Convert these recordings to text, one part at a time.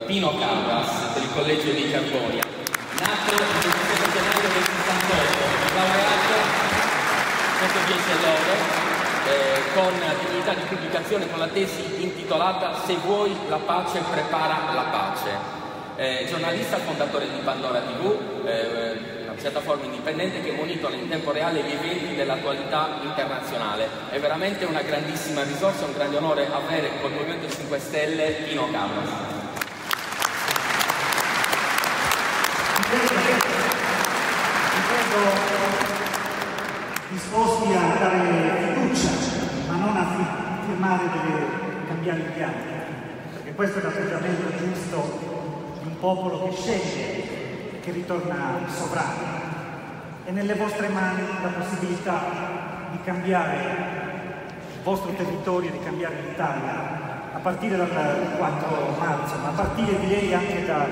Pino Cabras del Collegio di Carbonia, nato il 27 gennaio del 68, laureato sotto 10 lode, con dignità di pubblicazione con la tesi intitolata Se vuoi la pace, prepara la pace. Giornalista, fondatore di Pandora TV, una piattaforma indipendente che monitora in tempo reale gli eventi dell'attualità internazionale. È veramente una grandissima risorsa, un grande onore avere col Movimento 5 Stelle Pino Cabras. Disposti a dare fiducia, ma non a firmare delle cambiare i piani, perché questo è l'atteggiamento giusto di un popolo che sceglie, che ritorna sovrano. È nelle vostre mani la possibilità di cambiare il vostro territorio, di cambiare l'Italia, a partire dal 4 marzo, ma a partire direi anche da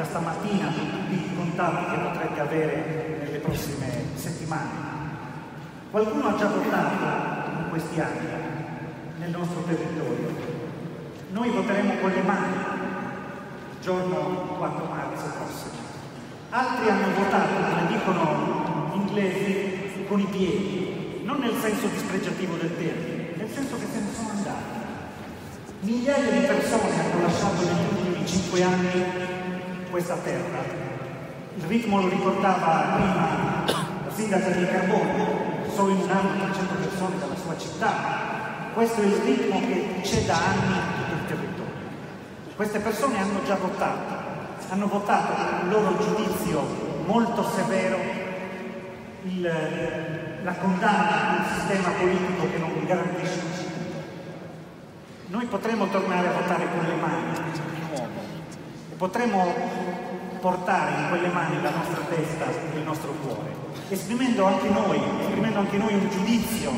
stamattina, con tutti i contatti che potrete avere nelle prossime settimane. Qualcuno ha già votato in questi anni nel nostro territorio. Noi voteremo con le mani il giorno 4 marzo prossimo. Altri hanno votato, come dicono gli inglesi, con i piedi, non nel senso dispregiativo del termine, nel senso che se ne sono andati. Migliaia di persone hanno lasciato negli ultimi 5 anni questa terra. Il ritmo lo ricordava prima la sindaca di Carbonia, solo in un anno 300 persone dalla sua città. Questo è il ritmo che c'è da anni in tutto il territorio. Queste persone hanno già votato con il loro giudizio molto severo la condanna di un sistema politico che non garantisce un futuro. Noi potremo tornare a votare con le mani di nuovo e potremo portare in quelle mani la nostra testa e il nostro cuore, esprimendo anche noi un giudizio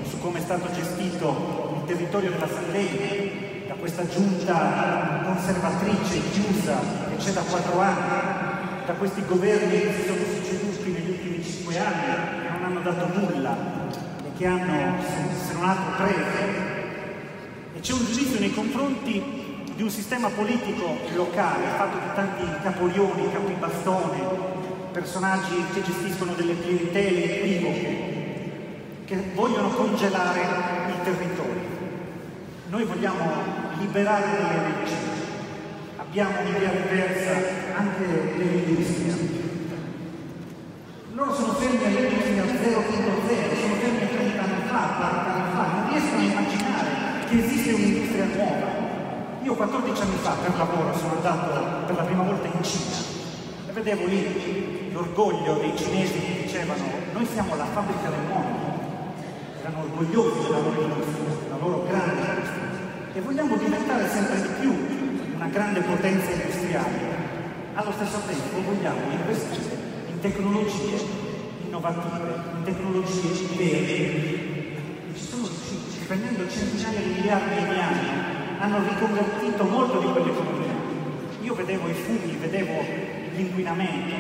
su come è stato gestito il territorio della Sardegna da questa giunta conservatrice chiusa che c'è da 4 anni, da questi governi che si sono succeduti negli ultimi 5 anni, che non hanno dato nulla e che hanno, se non altro, preso. E c'è un giudizio nei confronti di un sistema politico locale fatto di tanti caporioni, capibastone, personaggi che gestiscono delle clientele equivoche, che vogliono congelare il territorio. Noi vogliamo liberare delle leggi, abbiamo un'idea diversa anche dell'industria. Loro sono fermi all'industria 0.0, sono fermi a 30 anni fa, 40 anni fa, non riescono a immaginare che esiste un'industria nuova. Io 14 anni fa per lavoro sono andato per la prima volta in Cina e vedevo lì l'orgoglio dei cinesi che dicevano noi siamo la fabbrica del mondo. Erano orgogliosi della loro industria, della loro grande industria. E vogliamo diventare sempre di più una grande potenza industriale. Allo stesso tempo vogliamo investire in tecnologie innovative, in tecnologie verdi. E ci sono riusciti, spendendo centinaia di miliardi di anni, hanno riconvertito molto di quell'economia. Io vedevo i fumi, vedevo l'inquinamento,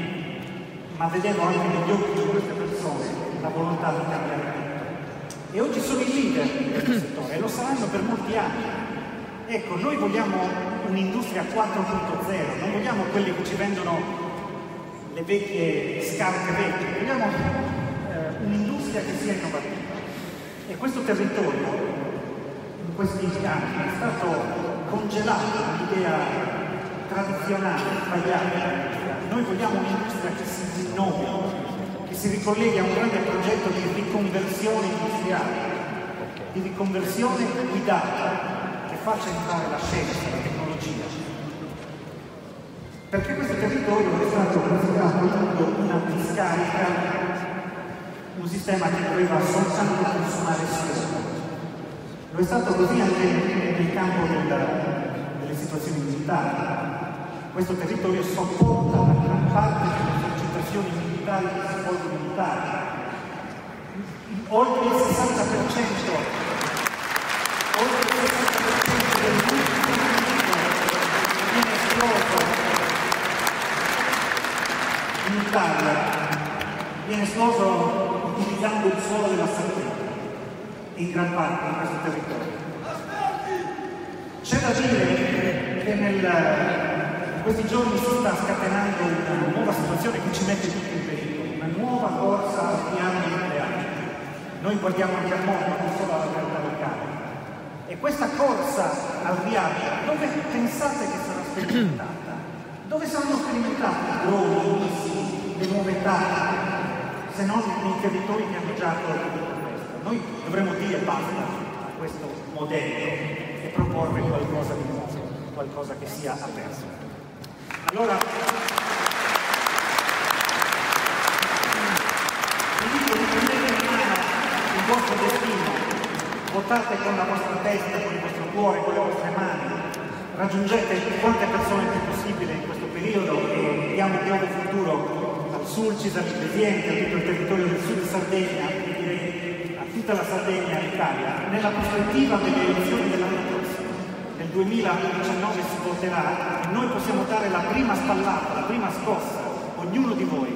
ma vedevo anche negli occhi di queste persone la volontà di cambiare tutto. E oggi sono i leader di questo settore e lo saranno per molti anni. Ecco, noi vogliamo un'industria 4.0, non vogliamo quelli che ci vendono le vecchie scarpe vecchie, vogliamo un'industria che sia innovativa. E questo territorio in questi anni è stato congelato un'idea tradizionale, sbagliata. Noi vogliamo un'industria che si rinnovi, che si ricolleghi a un grande progetto di riconversione industriale, di riconversione guidata, che faccia entrare la scienza, la tecnologia. Perché questo territorio è stato considerato una discarica, un sistema che doveva soltanto consumare CO2. Lo è stato così anche nel campo delle situazioni militari. Questo territorio sopporta la gran parte delle esercitazioni militari che si vogliono militari. Oltre il 60% del mondo viene esploso in Italia, viene esploso utilizzando il suolo della Sardegna. In gran parte in questo territorio. C'è da dire che questi giorni si sta scatenando una nuova situazione che ci mette tutti in pericolo, una nuova corsa alle armi nucleari. Noi guardiamo anche al mondo, non solo alla realtà locale. E questa corsa al riarmo, dove pensate che sarà sperimentata? Dove saranno sperimentati i droni, le nuove tattiche, se non nei territori che hanno già accolto tutto questo? Noi dovremmo dire basta a questo modello e proporre qualcosa di nuovo, qualcosa che sia aperto. Allora, vi dico di prendere in mano il vostro destino, votate con la vostra testa, con il vostro cuore, con le vostre mani, raggiungete quante persone più possibile in questo periodo e diamo un nuovo futuro al Sulcis, al Presidente, a tutto il territorio del sud Sardegna, e direi a tutta la Sardegna e all'Italia, nella prospettiva delle elezioni dell'anno prossimo. Nel 2019 si voterà e noi possiamo dare la prima spallata, la prima scossa, ognuno di voi,